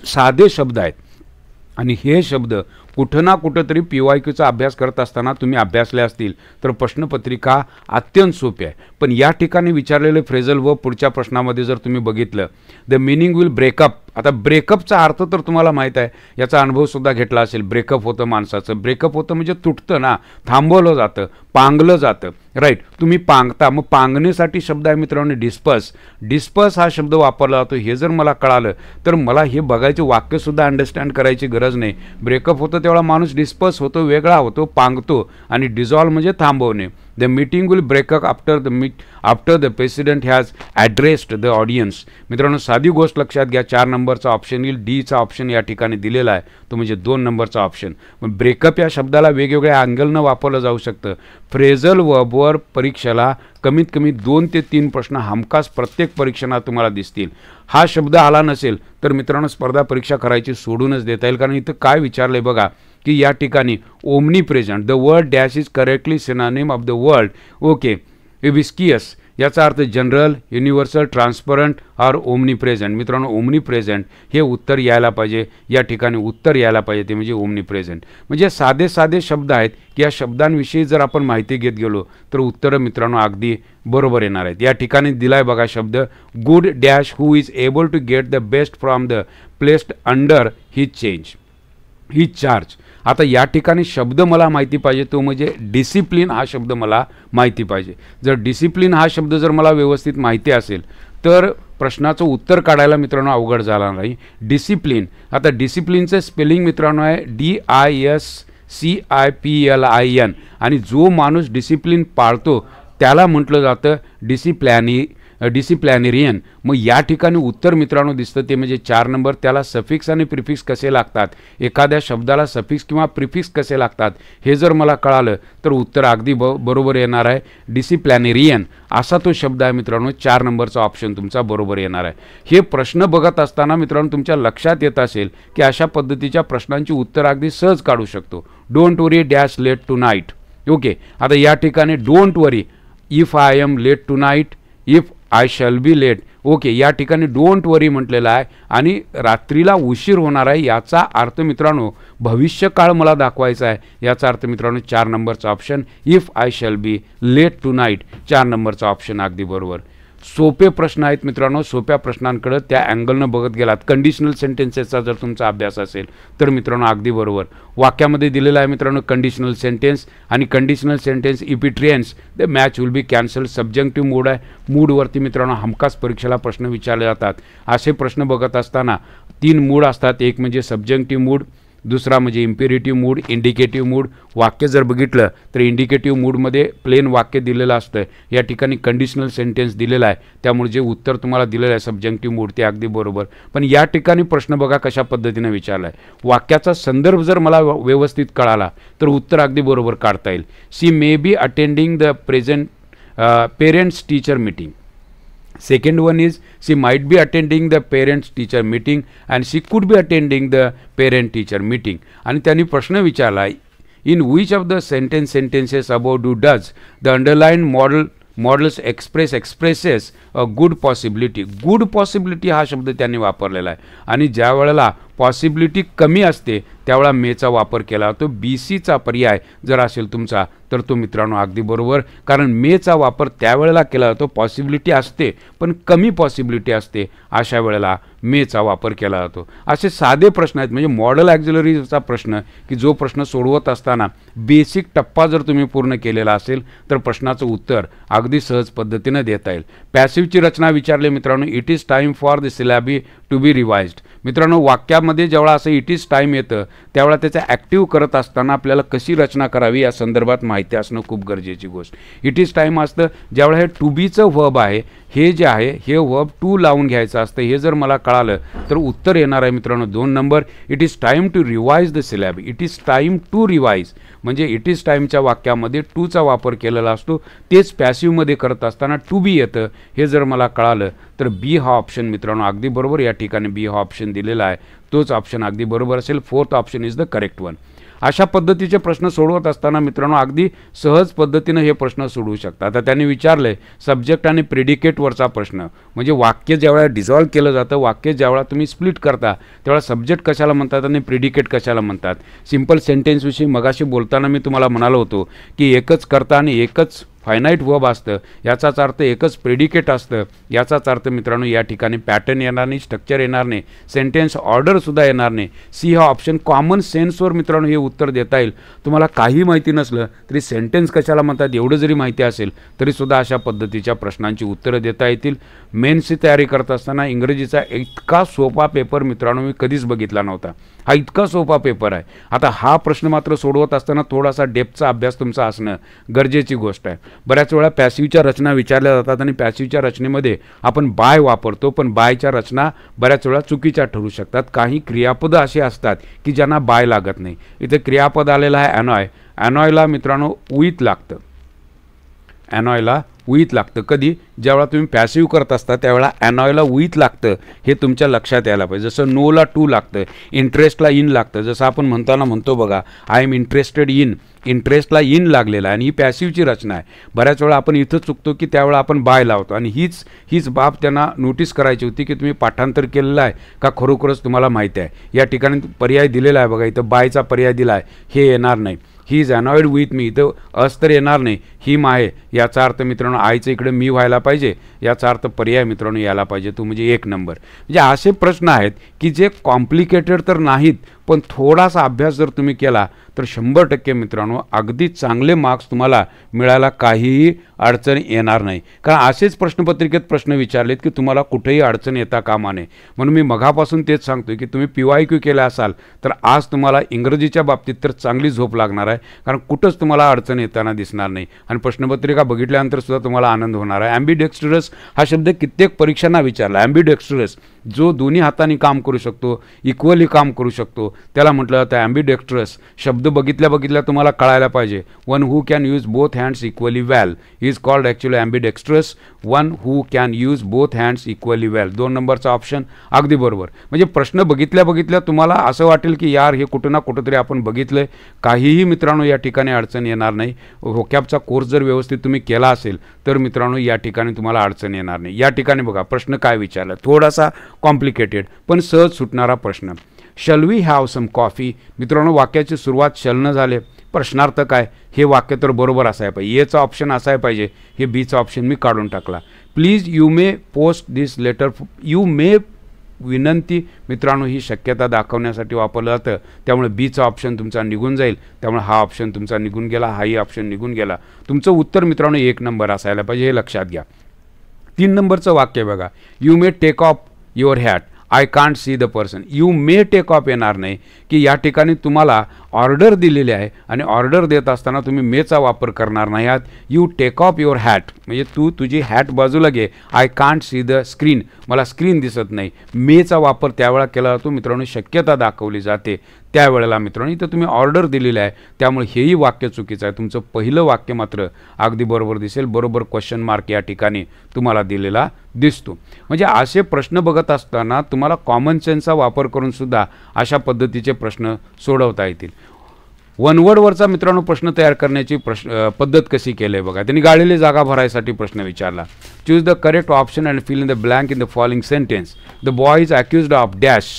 साधे शब्द आहेत, आणि हे शब्द कुठं ना कुठं तरी PYQचा अभ्यास करत असताना तुम्ही अभ्यासले असतील तर प्रश्नपत्रिका अत्यंत सोपी आहे. पण या ठिकाणी विचारलेले फ्रेझल व पुढच्या प्रश्नामध्ये जर तुम्ही बघितलं, द मिनिंग विल ब्रेकअप. आता ब्रेकअपचा अर्थ तर तुम्हाला माहीत आहे, याचा अनुभवसुद्धा घेतला असेल. ब्रेकअप होतं माणसाचं, ब्रेकअप होतं म्हणजे तुटतं ना, थांबवलं जातं, पांगलं जातं, राईट. तुम्ही पांगता, मग पांगण्यासाठी शब्द आहे मित्रांनो डिस्पर्स. डिस्पर्स हा शब्द वापरला जातो. हे जर मला कळालं तर मला हे बघायचे वाक्यसुद्धा अंडरस्टँड करायची गरज नाही. ब्रेकअप होतं तेव्हा माणूस डिस्पर्स होतो, वेगळा होतो, पांगतो, आणि डिझॉल्व म्हणजे थांबवणे. The meeting will break up after the president has addressed the audience. मित्रांनो साधी गोष्ट लक्षात घ्या, 4 नंबरचा ऑप्शन येईल. डीचा ऑप्शन या ठिकाणी दिलेला आहे, तो म्हणजे 2 नंबरचा ऑप्शन. मग ब्रेकअप या शब्दाला वेगवेगळ्या अँगलनं वापरलं जाऊ शकतं. फ्रेझल वर्बवर परीक्षेला कमीत कमी 2 ते 3 प्रश्न हमखास प्रत्येक परीक्षणात तुम्हाला दिसतील. हा शब्द आला नसेल तर मित्रांनो स्पर्धा परीक्षा करायची सोडूनच देता येईल. कारण इथं काय विचारलंय बघा की या ठिकाणी omnipresent, the word dash is correctly synonym of the word, okay, viscous. याचा अर्थ जनरल, युनिव्हर्सल, ट्रान्सपरंट और ओमनी प्रेझेंट. मित्रांनो ओमनी प्रेझेंट हे उत्तर यायला पाहिजे, या ठिकाणी उत्तर यायला पाहिजे ते म्हणजे ओमनी प्रेझेंट. म्हणजे साधे साधे शब्द आहेत की या शब्दांविषयी जर आपण माहिती घेत गेलो तर उत्तरं मित्रांनो अगदी बरोबर येणार आहेत. या ठिकाणी दिलाय बघा शब्द good dash who is able to get the best from the placed under he change, he charge. आता या ठिकाणी शब्द मला माहिती पाहिजे तो म्हणजे डिसिप्लिन हा शब्द मला माहिती पाहिजे. जर डिसिप्लिन हा शब्द जर मला व्यवस्थित माहिती असेल तर प्रश्नाचं उत्तर काढायला मित्रांनो अवघड झाला नाही. डिसिप्लिन, आता डिसिप्लिनचं स्पेलिंग मित्रांनो आहे DISCIPLIN, आणि जो माणूस डिसिप्लिन पाळतो त्याला म्हटलं जातं डिसिप्लॅनेरियन. मग या ठिकाणी उत्तर मित्रांनो दिसतं ते म्हणजे 4 नंबर. त्याला सफिक्स आणि प्रिफिक्स कसे लागतात, एखाद्या शब्दाला सफिक्स किंवा प्रिफिक्स कसे लागतात हे जर मला कळालं तर उत्तर अगदी बरोबर येणार आहे. डिसिप्लॅनेरियन असा तो शब्द आहे मित्रांनो. 4 नंबरचा ऑप्शन तुमचा बरोबर येणार आहे. हे प्रश्न बघत असताना मित्रांनो तुमच्या लक्षात येत असेल की अशा पद्धतीच्या प्रश्नांची उत्तर अगदी सहज काढू शकतो. Don't worry dash late tonight. Okay, आता या ठिकाणी don't worry, if I am late tonight, if I shall be late. Okay, या ठिकाणी डोंट वरी म्हटलेलं आहे आणि रात्रीला उशीर होणार आहे याचा अर्थ मित्रांनो भविष्यकाळ मला दाखवायचा आहे. याचा अर्थ मित्रांनो 4 नंबरचा option if I shall be late tonight, 4 नंबरचा ऑप्शन अगदी बरोबर. सोपे प्रश्न आहेत मित्रांनो. सोप्या प्रश्नांकडे त्या अँगलनं बघत गेलात. कंडिशनल सेंटेन्सेसचा जर तुमचा अभ्यास असेल तर मित्रांनो अगदी बरोबर. वाक्यामध्ये दिलेलं आहे मित्रांनो कंडिशनल सेंटेन्स, आणि conditional sentence if it rains the match will be cancel. Subjunctive mood आहे. मूडवरती मित्रांनो हमखास परीक्षेला प्रश्न विचारले जातात. असे प्रश्न बघत असताना 3 मूड असतात. एक म्हणजे सब्जेक्टिव्ह मूड, दुसरा म्हणजे इम्पेरेटिव्ह मूड, इंडिकेटिव्ह मूड. वाक्य जर बघितलं तर इंडिकेटिव्ह मूडमध्ये प्लेन वाक्य दिलेलं असतं, या ठिकाणी कंडिशनल सेंटेन्स दिलेला आहे, त्यामुळे जे उत्तर तुम्हाला दिलेलं आहे सब्जेक्टिव्ह मूड ते अगदी बरोबर. पण या ठिकाणी प्रश्न बघा कशा पद्धतीने विचारला आहे. वाक्याचा संदर्भ जर मला व्यवस्थित कळाला तर उत्तर अगदी बरोबर काढता येईल. She may be attending the present parents teacher meeting. Second one is she might be attending the parents teacher meeting and she could be attending the parent teacher meeting. आणि त्यांनी प्रश्न विचारला, in which of the sentences above does the underlined models expresses a good possibility. good possibility हा शब्द त्यांनी वापरलेला आहे आणि ज्या वेळेला पॉसिबिलिटी कमी असते त्यावेळेला मेचा वापर केला जातो. BCचा पर्याय जर असेल तुमचा तर तो मित्रांनो अगदी बरोबर, कारण मेचा वापर त्यावेळेला केला जातो. पॉसिबिलिटी असते पण कमी पॉसिबिलिटी असते, अशा वेळेला मेचा वापर केला जातो. असे साधे प्रश्न आहेत. म्हणजे मॉडेल ॲक्झिलरीचा प्रश्न की जो प्रश्न सोडवत असताना बेसिक टप्पा जर तुम्ही पूर्ण केलेला असेल तर प्रश्नाचं उत्तर अगदी सहज पद्धतीनं देता येईल. पॅसिव्हची रचना विचारले मित्रांनो, it is time for the syllabi to be revised. मित्रांनो वाक्यामध्ये जेव्हा असं इट इज टाईम येतं त्यावेळेला त्याचा ॲक्टिव्ह करत असताना आपल्याला कशी रचना करावी या संदर्भात माहिती असणं खूप गरजेची गोष्ट. इट इज टाईम असतं ज्यावेळेला हे टू बीचं व्हर्ब आहे, हे जे आहे हे व्हर्ब टू लावून घ्यायचं असतं. हे जर मला कळालं तर उत्तर येणार आहे मित्रांनो 2 number. It is time to revise the syllabi. It is time to revise म्हणजे इट इज टाईमच्या वाक्यामध्ये टूचा वापर केलेला असतो, तेच पॅसिव्हमध्ये करत असताना टू बी येतं. हे जर मला कळालं तर बी हा ऑप्शन मित्रांनो अगदी बरोबर. या ठिकाणी बी हा ऑप्शन दिलेला आहे, तोच ऑप्शन अगदी बरोबर असेल. 4th option is the correct one. अशा पद्धतीचे प्रश्न सोडवत असताना मित्रांनो अगदी सहज पद्धतीनं हे प्रश्न सोडवू शकतात. आता त्यांनी विचारले सब्जेक्ट आणि प्रेडिकेटवरचा प्रश्न, म्हणजे वाक्य ज्यावेळेला डिझॉल्व केलं जातं, वाक्य ज्यावेळेला तुम्ही स्प्लिट करता त्यावेळेला सब्जेक्ट कशाला म्हणतात आणि प्रेडिकेट कशाला म्हणतात. सिंपल सेंटेन्सविषयी मगाशी बोलताना मी तुम्हाला म्हणालो होतो की एकच कर्ता आणि एकच फायनाईट वर्ब असतं, याचाच अर्थ एकच प्रेडिकेट असतं. याचाच अर्थ मित्रांनो या ठिकाणी पॅटर्न येणार नाही, स्ट्रक्चर येणार नाही, सेंटेन्स ऑर्डरसुद्धा येणार नाही. सी हा ऑप्शन कॉमन सेन्सवर मित्रांनो हे उत्तर देता येईल. तुम्हाला काही माहिती नसलं तरी सेंटेन्स कशाला म्हणतात एवढं जरी माहिती असेल तरीसुद्धा अशा पद्धतीच्या प्रश्नांची उत्तरं देता येतील. मेन्सची तयारी करत असताना इंग्रजीचा इतका सोपा पेपर मित्रांनो मी कधीच बघितला नव्हता. हा इतका सोपा पेपर आहे. आता हा प्रश्न मात्र सोडवत असताना थोडासा डेप्थचा अभ्यास तुमचा असणं गरजेची गोष्ट आहे. बऱ्याच वेळा पॅसिव्हच्या रचना विचारल्या जातात आणि पॅसिव्हच्या रचनेमध्ये आपण बाय वापरतो, पण बायच्या रचना बऱ्याच वेळा चुकीच्या ठरू शकतात. काही क्रियापदं अशी असतात की ज्यांना बाय लागत नाही. इथे क्रियापद आलेलं आहे ॲनॉय. ॲनॉयला मित्रांनो विथ लागतं. ॲनॉयला विथ लागतं. कधी ज्यावेळा तुम्ही पॅसिव्ह करत असता त्यावेळेला ॲनॉयला विथ लागतं, हे तुमच्या लक्षात यायला पाहिजे. जसं नोला टू लागतं, इंटरेस्टला इन लागतं. जसं आपण म्हणतो बघा आय एम इंटरेस्टेड इन, इंटरेस्टला इन लागलेला आहे आणि ही पॅसिव्हची रचना आहे. बऱ्याच वेळा आपण इथं चुकतो की त्यावेळेला आपण बाय लावतो आणि हीच बाब त्यांना नोटीस करायची होती की तुम्ही पाठांतर केलेलं आहे का खरोखरच तुम्हाला माहिती आहे. या ठिकाणी पर्याय दिलेला आहे बघा, इथं बायचा पर्याय दिला आहे, हे येणार नाही. He is annoyed with me, इथं अस तर येणार नाही, हिम आहे. याचा अर्थ मित्रांनो आयचं इकडे मी व्हायला पाहिजे, याचा अर्थ पर्याय मित्रांनो यायला पाहिजे, तो म्हणजे 1 नंबर. म्हणजे असे प्रश्न आहेत की जे कॉम्प्लिकेटेड तर नाहीत, पण थोडासा अभ्यास जर तुम्ही केला तर 100% मित्रांनो अगदी चांगले मार्क्स तुम्हाला मिळायला काहीही अडचण येणार नाही. कारण असेच प्रश्नपत्रिकेत प्रश्न विचारलेत की तुम्हाला कुठेही अडचण येता कामा नये. म्हणून मी मगापासून तेच सांगतोय की तुम्ही PYQ केला असाल तर आज तुम्हाला इंग्रजीच्या बाबतीत तर चांगली झोप लागणार आहे, कारण कुठंच तुम्हाला अडचण येताना दिसणार नाही आणि प्रश्नपत्रिका बघितल्यानंतर सुद्धा तुम्हाला आनंद होणार आहे. ॲम्बिडेक्स्ट्रस हा शब्द कित्येक परीक्षांना विचारला. ॲम्बिडेक्स्ट्रस जो दोन्ही हातांनी काम करू शकतो, इक्वली काम करू शकतो, त्याला म्हटलं जातं ॲम्बिडेक्स्ट्रस. शब्द बघितल्या तुम्हाला कळायला पाहिजे. One who can use both hands equally well is called actually ambidextrous. One who can use both hands equally well, 2 नंबरचा ऑप्शन अगदी बरोबर. म्हणजे प्रश्न बघितल्या तुम्हाला असं वाटेल की यार हे कुठं ना कुठंतरी आपण बघितलंय. काहीही मित्रांनो या ठिकाणी अडचण येणार नाही. व्होकॅबचा कोर्स जर व्यवस्थित तुम्ही केला असेल तर मित्रांनो या ठिकाणी तुम्हाला अडचण येणार नाही. या ठिकाणी बघा प्रश्न काय विचारला, थोडासा कॉम्प्लिकेटेड पण सहज सुटणारा प्रश्न. Shall we have some coffee. मित्रांनो वाक्याची सुरुवात शलनं झाले, प्रश्नार्थ काय, हे वाक्य तर बरोबर असायला पाहिजे. एचा ऑप्शन असायला पाहिजे, हे बीचा ऑप्शन मी काढून टाकला. Please you may post this letter, you may विनंती मित्रांनो ही शक्यता दाखवण्यासाठी वापरलं जातं, त्यामुळे बीचा ऑप्शन तुमचा निघून जाईल, त्यामुळे हा ऑप्शन तुमचा निघून गेला, हाही ऑप्शन निघून गेला. तुमचं उत्तर मित्रांनो 1 नंबर असायला पाहिजे, हे लक्षात घ्या. 3 नंबरचं वाक्य बघा, you may take off your hat. I can't see the person. You may take off येणार नाही, की या ठिकाणी तुम्हाला ऑर्डर दिलेली आहे आणि ऑर्डर देत असताना तुम्ही मेचा वापर करणार नाही आहात. You take off your hat, म्हणजे तू तुझी हॅट बाजूला घे. I can't see the screen, मला स्क्रीन दिसत नाही. मेचा वापर त्यावेळेला केला जातो मित्रांनो, शक्यता दाखवली जाते त्यावेळेला मित्रांनो. इथं तुम्ही ऑर्डर दिलेली आहे, त्यामुळे हेही वाक्य चुकीचं आहे. तुमचं पहिलं वाक्य मात्र अगदी बरोबर दिसेल. बरोबर क्वेश्चन मार्क या ठिकाणी तुम्हाला दिलेला दिसतो. म्हणजे असे प्रश्न बघत असताना तुम्हाला कॉमन सेन्सचा वापर करून सुद्धा अशा पद्धतीचे प्रश्न सोडवता येतील. वन वर्डवरचा मित्रांनो प्रश्न तयार करण्याची पद्धत कशी केली आहे बघा. त्यांनी गाळलेली जागा भरायसाठी प्रश्न विचारला. Choose the correct option and fill in the blank in the following sentence. The boy is accused of dash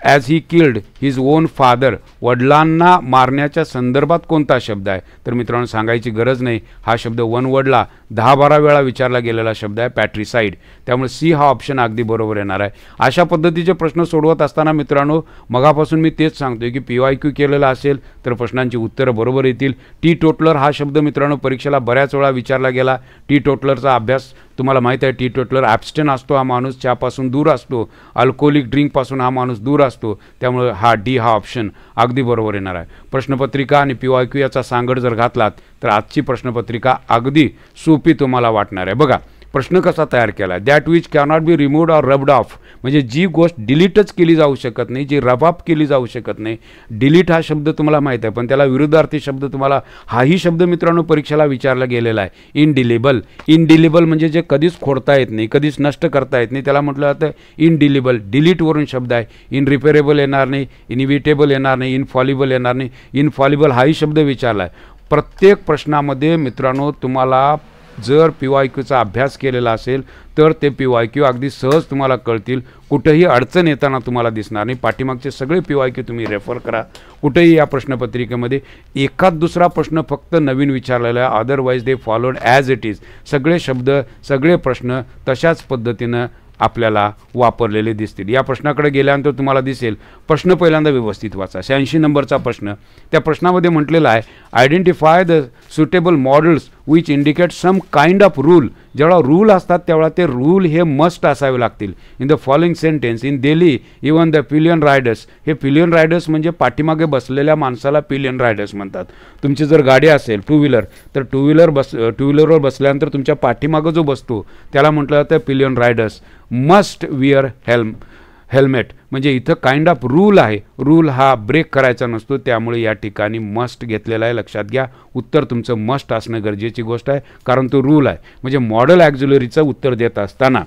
as he killed his own father. वडिलांना मारण्याच्या संदर्भात कोणता शब्द आहे? तर मित्रांनो सांगायची गरज नाही, हा शब्द वन वर्डला 10-12 वेळा विचारला गेलेला शब्द आहे, पॅट्रिसाइड. त्यामुळे सी हा ऑप्शन अगदी बरोबर येणार आहे. अशा पद्धतीचे प्रश्न सोडवत असताना मित्रांनो मगापासून मी तेच सांगतोय की PYQ केलेला असेल तर प्रश्नांची उत्तरं बरोबर येतील. टी टोटलर हा शब्द मित्रांनो परीक्षेला बऱ्याच वेळा विचारला गेला. टी टोटलरचा अभ्यास तुम्हाला माहीत आहे. टी टोटलर ॲब्स्टेन असतो, हा माणूस चहापासून दूर असतो, अल्कोहोलिक ड्रिंकपासून हा माणूस दूर असतो. त्यामुळे हा डी हा ऑप्शन अगदी बरोबर येणार आहे. प्रश्नपत्रिका आणि PYQ याचा सांगड जर घातलात तर आजची प्रश्नपत्रिका अगदी सोपी तुम्हाला वाटणार आहे. बघा प्रश्न कसा तयार केला. That which cannot be removed or rubbed of, म्हणजे जी गोष्ट डिलीटच केली जाऊ शकत नाही, जी रब ऑफ केली जाऊ शकत नाही. डिलीट हा शब्द तुम्हाला माहीत आहे, पण त्याला विरुद्धार्थी शब्द तुम्हाला हाही शब्द मित्रांनो परीक्षेला विचारला गेलेला आहे. इनडिलिबल. इनडिलिबल म्हणजे जे कधीच खोडता येत नाही, कधीच नष्ट करता येत नाही, त्याला म्हटलं जातं इनडिलिबल. डिलीटवरून शब्द आहे. इनरिपेरेबल येणार नाही, इनइव्हिटेबल येणार नाही, इनफॉलिबल येणार नाही. इनफॉलिबल हाही शब्द विचारला आहे. प्रत्येक प्रश्नामध्ये मित्रांनो तुम्हाला जर PYQचा अभ्यास केलेला असेल तर ते PYQ अगदी सहज तुम्हाला कळतील. कुठेही अडचण येताना तुम्हाला दिसणार नाही. पाठीमागचे सगळे PYQ तुम्ही रेफर करा. कुठेही या प्रश्नपत्रिकेमध्ये एखाद दुसरा प्रश्न फक्त नवीन विचारलेला आहे, otherwise they followed as it is. सगळे शब्द सगळे प्रश्न तशाच पद्धतीनं आपल्याला वापरलेले दिसतील. या प्रश्नाकडे गेल्यानंतर तुम्हाला दिसेल प्रश्न पहिल्यांदा व्यवस्थित वाचा. 86 नंबरचा प्रश्न. त्या प्रश्नामध्ये म्हटलेलं आहे identify the suitable models which indicate some kind of rule. जेव्हा रूल असतात तेव्हा ते रूल हे मस्ट असावे लागतील. In the following sentence in Delhi even the pillion riders. हे पिलियन रायडर्स म्हणजे पाठीमागे बसलेल्या माणसाला पिलियन रायडर्स म्हणतात. तुमची जर गाडी असेल टू व्हीलर तर टू व्हीलरवर बसल्यानंतर तुमच्या पाठीमागं जो बसतो त्याला म्हटलं जातं pillion riders. Must where helmet म्हणजे इथं काइंड ऑफ रूल आहे. रूल हा ब्रेक करायचा नसतो, त्यामुळे या ठिकाणी मस्ट घेतलेला आहे. लक्षात घ्या, उत्तर तुमचं मस्ट असणं गरजेची गोष्ट आहे, कारण तो रूल आहे. म्हणजे मॉडेल ॲक्झिलरीचं उत्तर देत असताना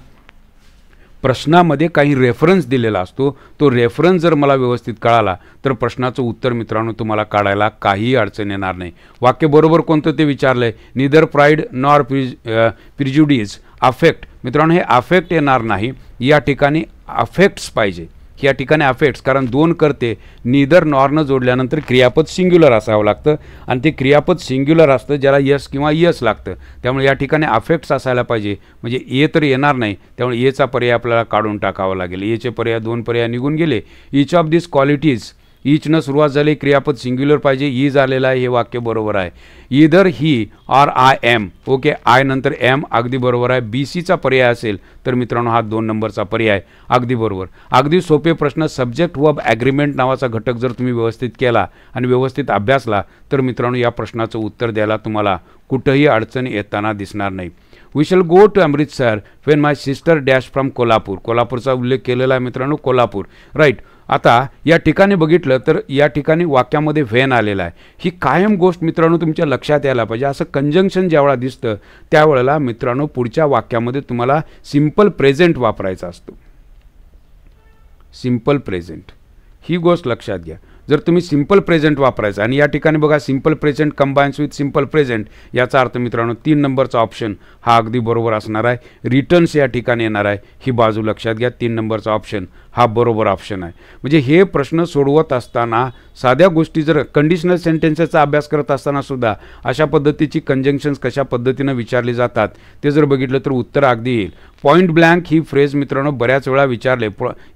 प्रश्नामध्ये काही रेफरन्स दिलेला असतो. तो रेफरन्स जर मला व्यवस्थित कळाला तर प्रश्नाचं उत्तर मित्रांनो तुम्हाला काढायला काहीही अडचण येणार नाही. वाक्य बरोबर कोणतं ते विचारलं आहे. निदर प्राईड नॉर प्रिज्युडिस अफेक्ट. मित्रांनो हे अफेक्ट येणार नाही, या ठिकाणी अफेक्ट्स पाहिजे. या ठिकाणी अफेक्ट्स, कारण दोन करते निदर नॉरनं जोडल्यानंतर क्रियापद सिंग्युलर असावं लागतं आणि ते क्रियापद सिंग्युलर असतं ज्याला यस किंवा यस लागतं. त्यामुळे या ठिकाणी अफेक्ट्स असायला पाहिजे. म्हणजे ए तर येणार नाही, त्यामुळे एचा पर्याय आपल्याला काढून टाकावा लागेल. एचे पर्याय 2 पर्याय निघून गेले. Each of this qualities. ईचनं सुरुवात झाली, क्रियापद सिंग्युलर पाहिजे, ई झालेलं आहे, हे वाक्य बरोबर आहे. Either he or I am. Okay, I नंतर एम अगदी बरोबर आहे. BCचा पर्याय असेल तर मित्रांनो हा 2 नंबरचा पर्याय अगदी बरोबर. अगदी सोपे प्रश्न. सब्जेक्ट वर्ब ॲग्रीमेंट नावाचा घटक जर तुम्ही व्यवस्थित केला आणि व्यवस्थित अभ्यासला तर मित्रांनो या प्रश्नाचं उत्तर द्यायला तुम्हाला कुठंही अडचण येताना दिसणार नाही. We shall go to Amritsar when my sister dash from Kolhapur. कोल्हापूरचा उल्लेख केलेला आहे मित्रांनो, कोल्हापूर. राईट. आता या ठिकाणी बघितलं तर या ठिकाणी वाक्यामध्ये व्हेन आलेला आहे. ही कायम गोष्ट मित्रांनो तुमच्या लक्षात यायला पाहिजे. असं कंजंक्शन ज्यावेळेला दिसतं त्यावेळेला मित्रांनो पुढच्या वाक्यामध्ये तुम्हाला सिम्पल प्रेझेंट वापरायचा असतो. सिम्पल प्रेझेंट ही गोष्ट लक्षात घ्या. जर तुम्ही सिम्पल प्रेझेंट वापरायचं आणि या ठिकाणी बघा simple present combines with simple present, याचा अर्थ मित्रांनो 3 नंबरचा ऑप्शन हा अगदी बरोबर असणार आहे. रिटर्न्स या ठिकाणी येणार आहे, ही बाजू लक्षात घ्या. 3 नंबरचा ऑप्शन हा बरोबर ऑप्शन आहे. म्हणजे हे प्रश्न सोडवत असताना साध्या गोष्टी जर कंडिशनल सेंटेन्सेसचा अभ्यास करत असताना सुद्धा अशा पद्धतीची कंजंक्शन्स कशा पद्धतीनं विचारली जातात ते जर बघितलं तर उत्तर अगदी येईल. पॉईंट ब्लँक ही फ्रेज मित्रांनो बऱ्याच वेळा विचारले.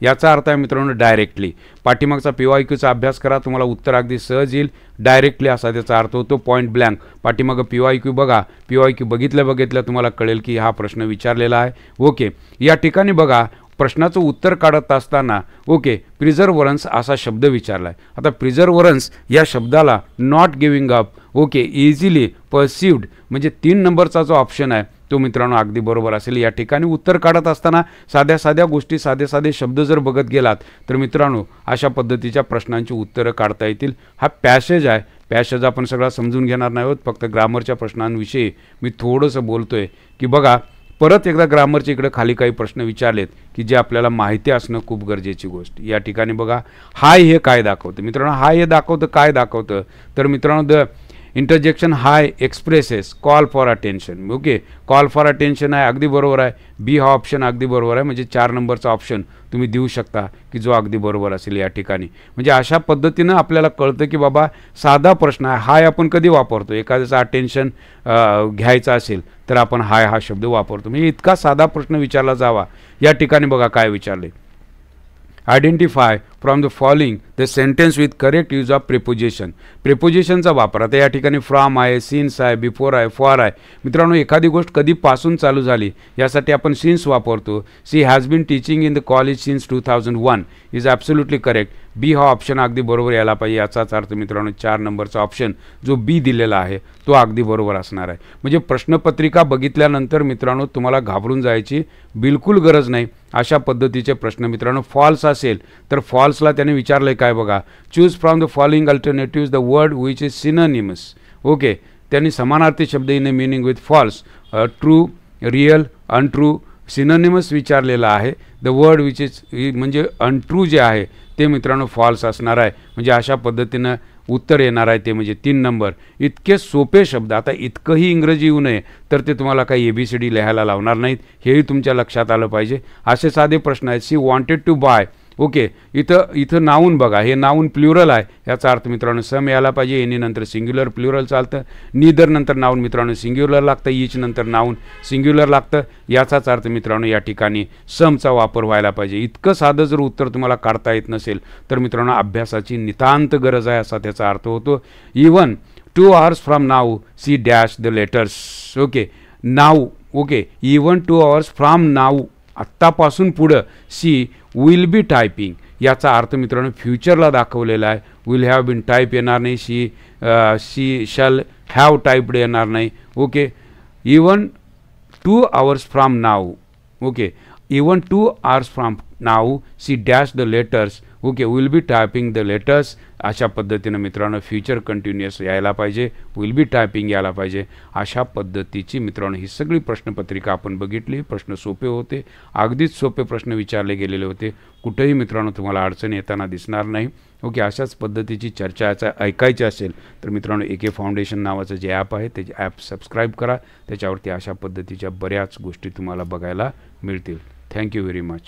याचा अर्थ आहे मित्रांनो डायरेक्टली. पाठीमागचा PYQचा अभ्यास करा, तुम्हाला उत्तर अगदी सहज येईल. डायरेक्टली असा त्याचा अर्थ होतो पॉईंट ब्लँक. पाठीमागं PYQ बघा, PYQ बघितलं तुम्हाला कळेल की हा प्रश्न विचारलेला आहे. ओके, या ठिकाणी बघा प्रश्नाचं उत्तर काढत असताना ओके प्रिझर्वरन्स असा शब्द विचारला आहे. आता प्रिझर्वरन्स या शब्दाला not giving up okay easily perceived म्हणजे 3 नंबरचा जो ऑप्शन आहे तो मित्रांनो अगदी बरोबर असेल. या ठिकाणी उत्तर काढत असताना साध्या साध्या गोष्टी साधे साधे शब्द जर बघत गेलात तर मित्रांनो अशा पद्धतीच्या प्रश्नांची उत्तरं काढता येतील. हा पॅसेज आहे, पॅसेज आपण सगळा समजून घेणार नाही आहोत, फक्त ग्रामरच्या प्रश्नांविषयी मी थोडंसं बोलतोय की बघा परत एकदा ग्रामरच्या इकडे खाली काही प्रश्न विचारलेत की जे आपल्याला माहिती असणं खूप गरजेची गोष्ट. या ठिकाणी बघा हाय हे काय दाखवतं मित्रांनो, हाय हे दाखवतं काय दाखवतं तर मित्रांनो the interjection high expresses call for attention. Okay call for attention आहे अगदी बरोबर आहे. बी हा ऑप्शन अगदी बरोबर आहे म्हणजे 4 नंबरचा ऑप्शन तुम्ही देऊ शकता की जो अगदी बरोबर असेल या ठिकाणी. म्हणजे अशा पद्धतीनं आपल्याला कळतं की बाबा साधा प्रश्न आहे. हाय आपण कधी वापरतो, एखाद्याचं अटेन्शन घ्यायचं असेल तर आपण हाय हा शब्द वापरतो. म्हणजे इतका साधा प्रश्न विचारला जावा. या ठिकाणी बघा काय विचारले, identify from the following the sentence with correct use of preposition. प्रिपोजिशनचा वापर आता या ठिकाणी फ्रॉम आहे, सिन्स आहे, बिफोर आहे, फॉर आहे. मित्रांनो एखादी गोष्ट कधीपासून चालू झाली यासाठी आपण सिन्स वापरतो. She has been teaching in the college since 2001 is absolutely correct. B हा ऑप्शन अगदी बरोबर यायला पाहिजे. याचाच अर्थ मित्रांनो 4 नंबरचा ऑप्शन जो बी दिलेला आहे तो अगदी बरोबर असणार आहे. म्हणजे प्रश्नपत्रिका बघितल्यानंतर मित्रांनो तुम्हाला घाबरून जायची बिलकुल गरज नाही. अशा पद्धतीचे प्रश्न मित्रांनो फॉल्स असेल तर फॉल्सला त्याने विचारलं काय बघा, choose from the following alternatives the word which is synonymous. Okay त्यांनी समानार्थी शब्द in a meaning with false, true, real, untrue synonymous विचारलेला आहे. द वर्ड विच इज म्हणजे अनट्रू जे आहे ते मित्रांनो फॉल्स असणार आहे. म्हणजे अशा पद्धतीनं उत्तर येणार आहे ते म्हणजे 3 नंबर. इतके सोपे शब्द, आता इतकंही इंग्रजी येऊ नये तर ते तुम्हाला काही ABCD लिहायला लावणार नाहीत, हेही तुमच्या लक्षात आलं पाहिजे. असे साधे प्रश्न आहेत. She wanted to buy. Okay इथं नाऊन बघा, हे नाऊन प्लुरल आहे. याचा अर्थ मित्रांनो सम यायला पाहिजे. एनी नंतर सिंग्युलर प्लुरल चालतं. नीदर नंतर नाऊन मित्रांनो सिंग्युलर लागतं. ईच नंतर नाऊन सिंग्युलर लागतं. याचाच अर्थ मित्रांनो या ठिकाणी समचा वापर व्हायला पाहिजे. इतकं साधं जर उत्तर तुम्हाला काढता येत नसेल तर मित्रांनो अभ्यासाची नितांत गरज आहे असा त्याचा अर्थ होतो. Even 2 hours from now see dash the letters. Okay now okay even 2 hours from now आत्तापासून पुढं सी विल बी टायपिंग. याचा अर्थ मित्रांनो फ्युचरला दाखवलेला आहे. विल हॅव बीन टाईप येणार नाही. शी शॅल हॅव टाईप्ड येणार नाही. Okay even 2 hours from now. Okay even 2 hours from now see dash the letters. Okay will be typing the letters. अशा पद्धतीनं मित्रांनो फ्युचर कंटिन्युअस यायला पाहिजे, विल बी टायपिंग यायला पाहिजे. अशा पद्धतीची मित्रांनो ही सगळी प्रश्नपत्रिका आपण बघितली. प्रश्न सोपे होते, अगदीच सोपे प्रश्न विचारले गेलेले होते. कुठेही मित्रांनो तुम्हाला अडचण येताना दिसणार नाही. ओके अशाच पद्धतीची चर्चा ऐकायची असेल तर मित्रांनो AK फाउंडेशन नावाचं जे ॲप आहे ते ॲप सबस्क्राईब करा. त्याच्यावरती अशा पद्धतीच्या बऱ्याच गोष्टी तुम्हाला बघायला मिळतील. Thank you very much.